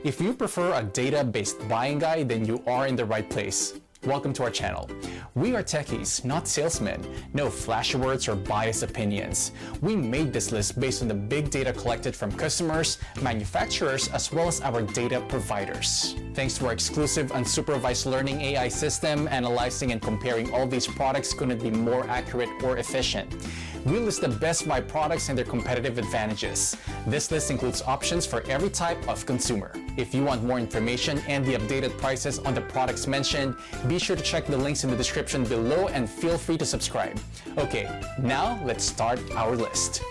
If you prefer a data-based buying guide, then you are in the right place. Welcome to our channel. We are techies, not salesmen. No flashy words or biased opinions. We made this list based on the big data collected from customers, manufacturers, as well as our data providers. Thanks to our exclusive unsupervised learning AI system, analyzing and comparing all these products couldn't be more accurate or efficient. We list the best buy products and their competitive advantages. This list includes options for every type of consumer. If you want more information and the updated prices on the products mentioned, be sure to check the links in the description below and feel free to subscribe. Okay, now let's start our list.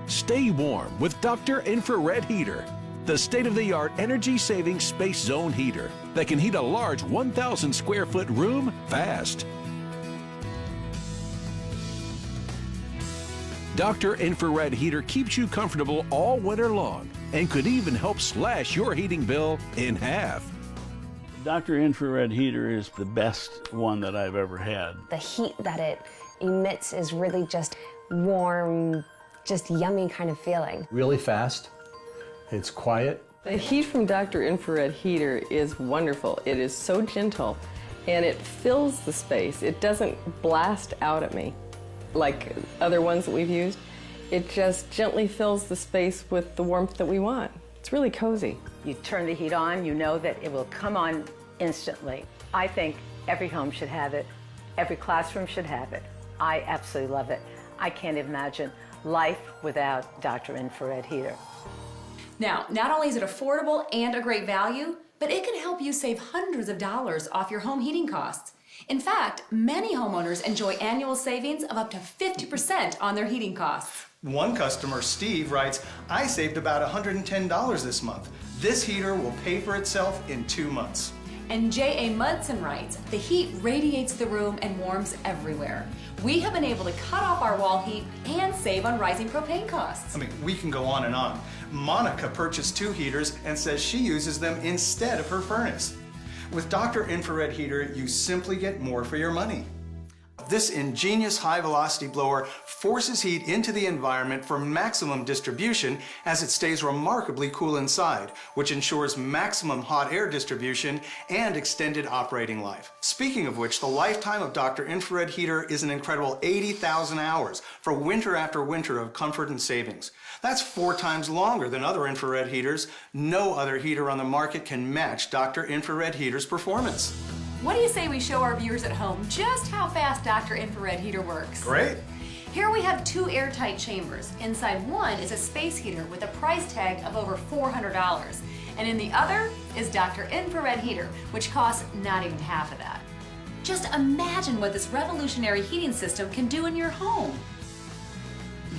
Stay warm with Dr. Infrared Heater, the state-of-the-art energy-saving space zone heater that can heat a large 1,000 square foot room fast. Dr. Infrared Heater keeps you comfortable all winter long and could even help slash your heating bill in half. Dr. Infrared Heater is the best one that I've ever had. The heat that it emits is really just warm, just yummy kind of feeling. Really fast, it's quiet. The heat from Dr. Infrared Heater is wonderful. It is so gentle and it fills the space. It doesn't blast out at me like other ones that we've used. It just gently fills the space with the warmth that we want. It's really cozy. You turn the heat on, you know that it will come on instantly. I think every home should have it. Every classroom should have it. I absolutely love it. I can't imagine life without Dr. Infrared Heater. Now, not only is it affordable and a great value, but it can help you save hundreds of dollars off your home heating costs. In fact, many homeowners enjoy annual savings of up to 50% on their heating costs. One customer, Steve, writes, "I saved about $110 this month. This heater will pay for itself in 2 months." And J.A. Mudson writes, "The heat radiates the room and warms everywhere. We have been able to cut off our wall heat and save on rising propane costs." I mean, we can go on and on. Monica purchased 2 heaters and says she uses them instead of her furnace. With Dr. Infrared Heater, you simply get more for your money. This ingenious high-velocity blower forces heat into the environment for maximum distribution as it stays remarkably cool inside, which ensures maximum hot air distribution and extended operating life. Speaking of which, the lifetime of Dr. Infrared Heater is an incredible 80,000 hours for winter after winter of comfort and savings. That's 4 times longer than other infrared heaters. No other heater on the market can match Dr. Infrared Heater's performance. What do you say we show our viewers at home just how fast Dr. Infrared Heater works? Great. Here we have 2 airtight chambers. Inside one is a space heater with a price tag of over $400. And in the other is Dr. Infrared Heater, which costs not even half of that. Just imagine what this revolutionary heating system can do in your home.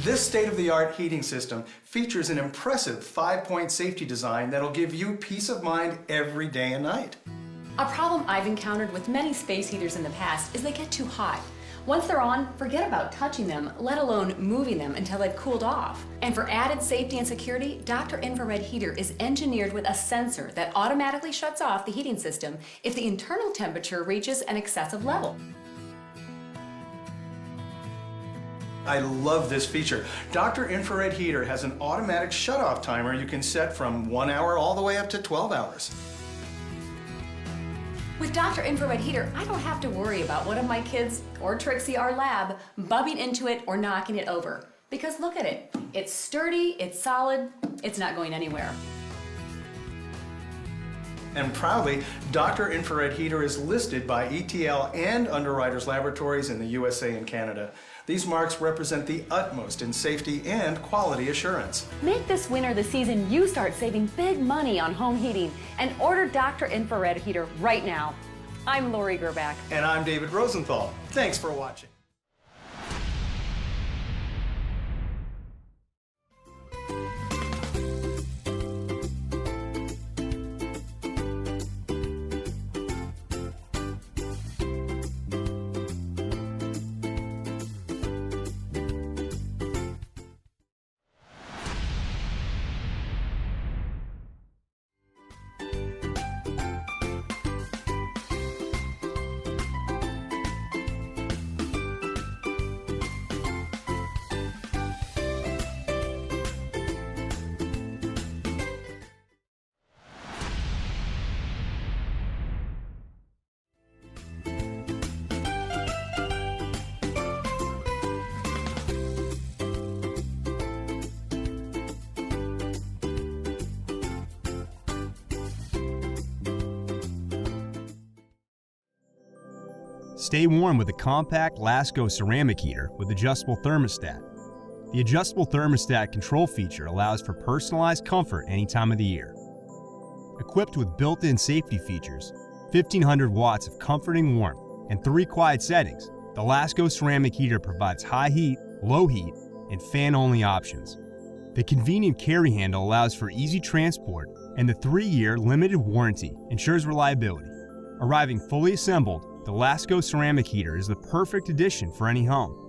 This state-of-the-art heating system features an impressive 5-point safety design that'll give you peace of mind every day and night. A problem I've encountered with many space heaters in the past is they get too hot. Once they're on, forget about touching them, let alone moving them until they've cooled off. And for added safety and security, Dr. Infrared Heater is engineered with a sensor that automatically shuts off the heating system if the internal temperature reaches an excessive level. I love this feature. Dr. Infrared Heater has an automatic shut-off timer you can set from 1 hour all the way up to 12 hours. With Dr. Infrared Heater, I don't have to worry about one of my kids, or Trixie, our lab, bumping into it or knocking it over. Because look at it. It's sturdy, it's solid, it's not going anywhere. And proudly, Dr. Infrared Heater is listed by ETL and Underwriters Laboratories in the USA and Canada. These marks represent the utmost in safety and quality assurance. Make this winter the season you start saving big money on home heating and order Dr. Infrared Heater right now. I'm Lori Gerbach. And I'm David Rosenthal. Thanks for watching. Stay warm with a compact Lasko ceramic heater with adjustable thermostat. The adjustable thermostat control feature allows for personalized comfort any time of the year. Equipped with built-in safety features, 1500 watts of comforting warmth, and 3 quiet settings, the Lasko ceramic heater provides high heat, low heat, and fan-only options. The convenient carry handle allows for easy transport, and the 3-year limited warranty ensures reliability. Arriving fully assembled, the Lasko ceramic heater is the perfect addition for any home.